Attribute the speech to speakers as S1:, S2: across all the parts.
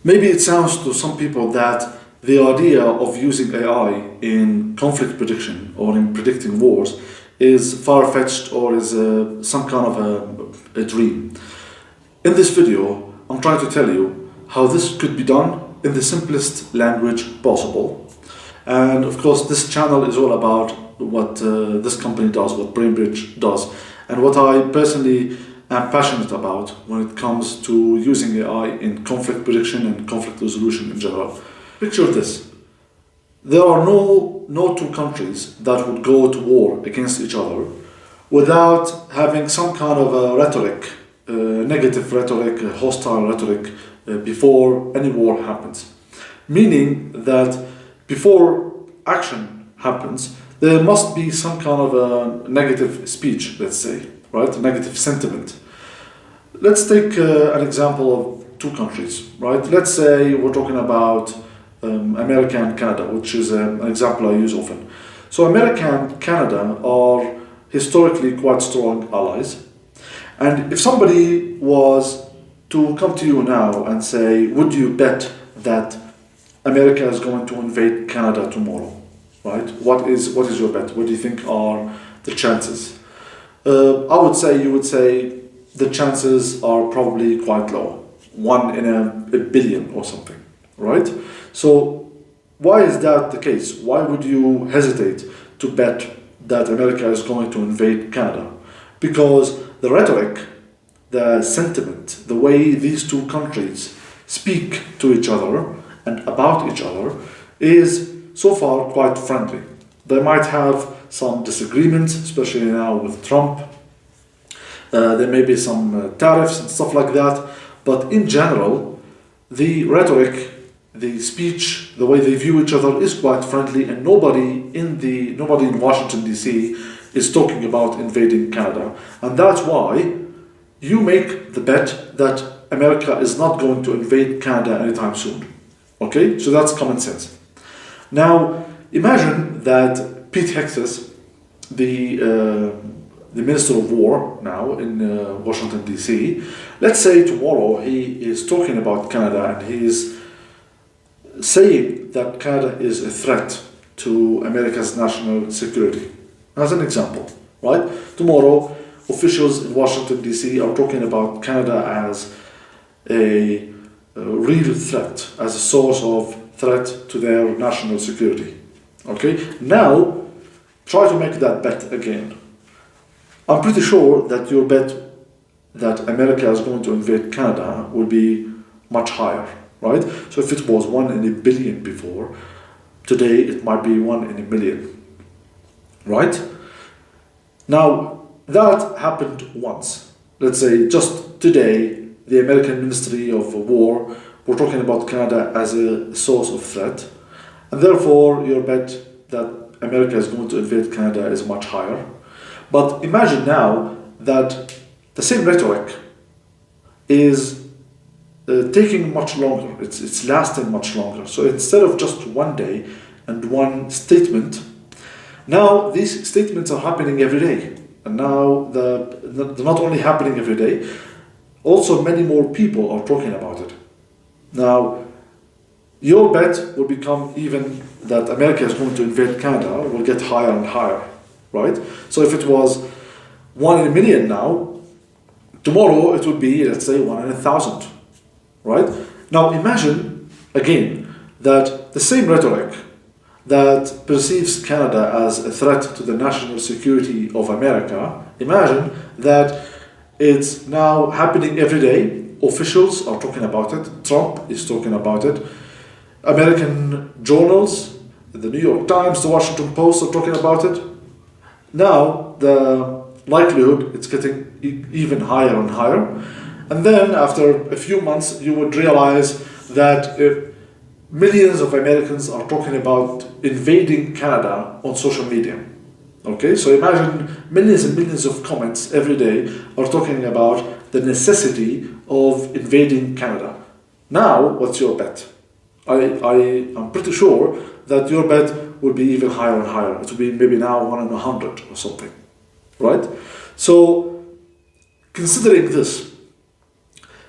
S1: Maybe it sounds to some people that the idea of using AI in conflict prediction or in predicting wars is far-fetched or is some kind of a dream. In this video, I'm trying to tell you how this could be done in the simplest language possible. And of course, this channel is all about what this company does, what BrainBridge does, and what I personally am passionate about when it comes to using AI in conflict prediction and conflict resolution in general. Picture this. There are no two countries that would go to war against each other without having some kind of a rhetoric, negative rhetoric, hostile rhetoric before any war happens. Meaning that before action happens, there must be some kind of a negative speech, let's say, right? A negative sentiment. Let's take an example of two countries, right? Let's say we're talking about America and Canada, which is an example I use often. So America and Canada are historically quite strong allies. And if somebody was to come to you now and say, would you bet that America is going to invade Canada tomorrow, right? What is your bet? What do you think are the chances? I would say, you would say the chances are probably quite low. 1 in a billion or something, right? So why is that the case? Why would you hesitate to bet that America is going to invade Canada? Because the rhetoric, the sentiment, the way these two countries speak to each other and about each other is so far quite friendly. They might have some disagreements, especially now with Trump. There may be some tariffs and stuff like that, but in general, the rhetoric, the speech, the way they view each other is quite friendly, and nobody in Washington D.C. is talking about invading Canada, and that's why you make the bet that America is not going to invade Canada anytime soon. Okay, so that's common sense. Now, imagine that Pete Hegseth, the Minister of War now in Washington D.C., let's say tomorrow he is talking about Canada and he is saying that Canada is a threat to America's national security. As an example, right? Tomorrow, officials in Washington D.C. are talking about Canada as a real threat, as a source of threat to their national security. Okay? Now, try to make that bet again. I'm pretty sure that your bet that America is going to invade Canada will be much higher, right? So if it was 1 in a billion before, today it might be 1 in a million, right? Now, that happened once. Let's say just today, the American Ministry of War were talking about Canada as a source of threat, and therefore your bet that America is going to invade Canada is much higher. But imagine now that the same rhetoric is taking much longer, it's lasting much longer. So instead of just one day and one statement, now these statements are happening every day. And now they're not only happening every day, also many more people are talking about it. Now, your bet will become even that America is going to invade Canada will get higher and higher, right? So if it was 1 in a million now, tomorrow it would be, let's say, 1 in 1,000, right? Now imagine, again, that the same rhetoric that perceives Canada as a threat to the national security of America, imagine that it's now happening every day. Officials are talking about it. Trump is talking about it. American journals, the New York Times, the Washington Post are talking about it. Now, the likelihood it's getting even higher and higher. And then after a few months, you would realize that if millions of Americans are talking about invading Canada on social media. Okay, so imagine millions and millions of comments every day are talking about the necessity of invading Canada. Now, what's your bet? I'm pretty sure that your bet will be even higher and higher. It will be maybe now 1 in 100 or something, right? So, considering this,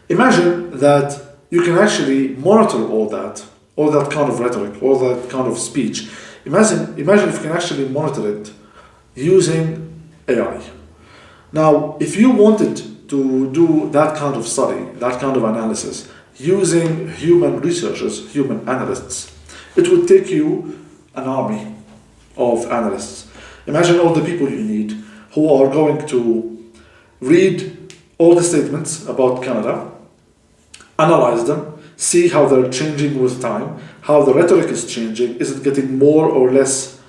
S1: imagine that you can actually monitor all that kind of rhetoric, all that kind of speech. Imagine if you can actually monitor it using AI. Now, if you wanted to do that kind of study, that kind of analysis, using human researchers, human analysts, it would take you an army of analysts. Imagine all the people you need who are going to read all the statements about Canada, analyze them, see how they're changing with time, how the rhetoric is changing, is it getting more or less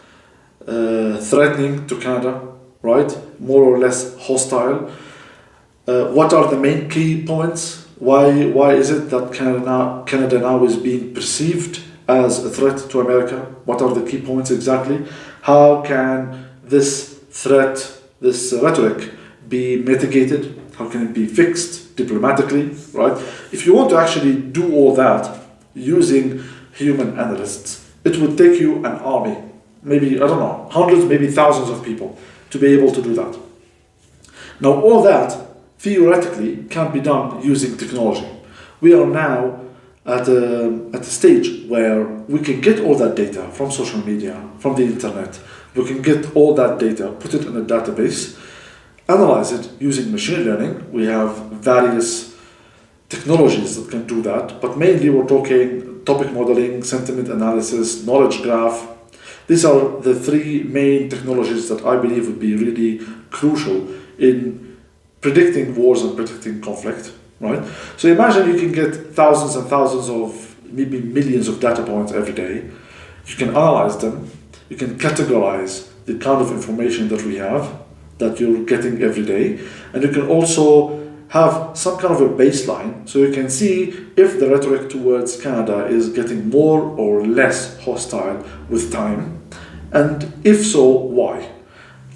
S1: threatening to Canada, right? More or less hostile? What are the main key points? Why is it that Canada now is being perceived as a threat to America? What are the key points exactly? How can this threat, this rhetoric, be mitigated? How can it be fixed diplomatically, right? If you want to actually do all that using human analysts, it would take you an army, maybe, I don't know, hundreds, maybe thousands of people to be able to do that. Now, all that theoretically can be done using technology. We are now at a stage where we can get all that data from social media, from the internet. We can get all that data, put it in a database, analyze it using machine learning. We have various technologies that can do that, but mainly we're talking topic modeling, sentiment analysis, knowledge graph. These are the three main technologies that I believe would be really crucial in predicting wars and predicting conflict, right? So imagine you can get thousands and thousands of, maybe millions of data points every day. You can analyze them. You can categorize the kind of information that we have, that you're getting every day. And you can also have some kind of a baseline, so you can see if the rhetoric towards Canada is getting more or less hostile with time, and if so, why.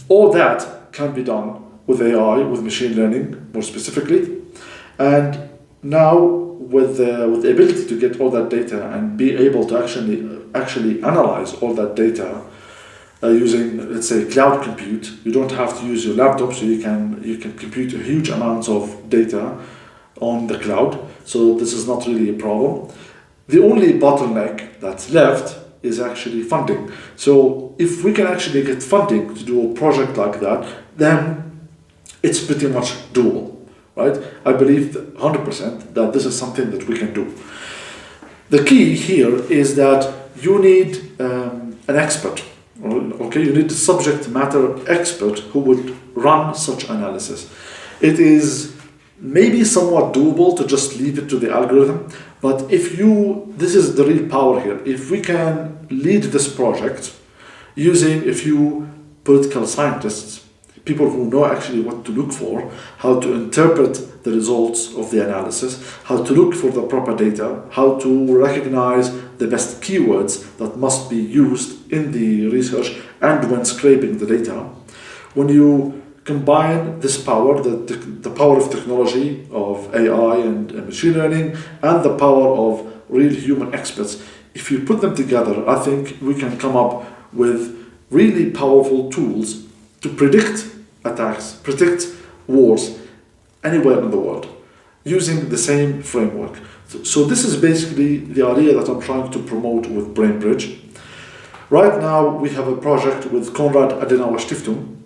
S1: All that can be done with AI, with machine learning more specifically. And now with the ability to get all that data and be able to actually analyze all that data using, let's say, cloud compute. You don't have to use your laptop, so you can compute huge amounts of data on the cloud. So this is not really a problem. The only bottleneck that's left is actually funding. So if we can actually get funding to do a project like that, then it's pretty much doable, right? I believe 100% that this is something that we can do. The key here is that you need an expert. Okay, you need a subject matter expert who would run such analysis. It is maybe somewhat doable to just leave it to the algorithm, but this is the real power here. If we can lead this project using a few political scientists, people who know actually what to look for, how to interpret the results of the analysis, how to look for the proper data, how to recognize the best keywords that must be used in the research and when scraping the data. When you combine this power, the power of technology, of AI and machine learning, and the power of real human experts, if you put them together, I think we can come up with really powerful tools to predict attacks, predict wars anywhere in the world using the same framework. So this is basically the idea that I'm trying to promote with BrainBridge. Right now we have a project with Konrad Adenauer Stiftung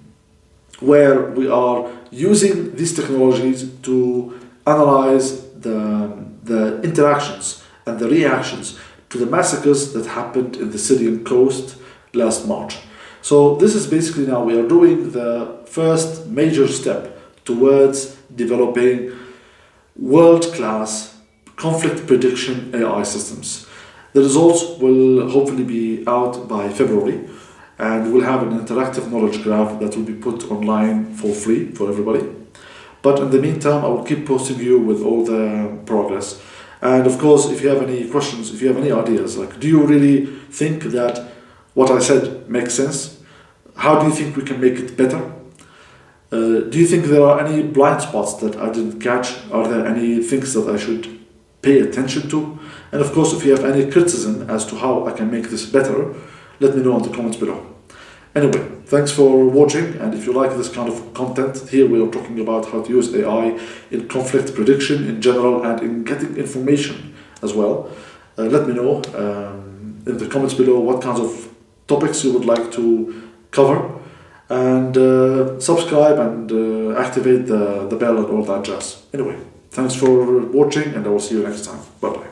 S1: where we are using these technologies to analyze the interactions and the reactions to the massacres that happened in the Syrian coast last March. So this is basically now we are doing the first major step towards developing world-class conflict prediction AI systems. The results will hopefully be out by February, and we'll have an interactive knowledge graph that will be put online for free for everybody. But in the meantime, I will keep posting you with all the progress. And of course, if you have any questions, if you have any ideas, like, do you really think that what I said makes sense? How do you think we can make it better? Do you think there are any blind spots that I didn't catch? Are there any things that I should pay attention to? And of course, if you have any criticism as to how I can make this better, let me know in the comments below. Anyway, thanks for watching, and if you like this kind of content, here we are talking about how to use AI in conflict prediction in general and in getting information as well. Let me know in the comments below what kinds of topics you would like to cover, and subscribe and activate the bell and all that jazz. Anyway, thanks for watching, and I will see you next time. Bye bye.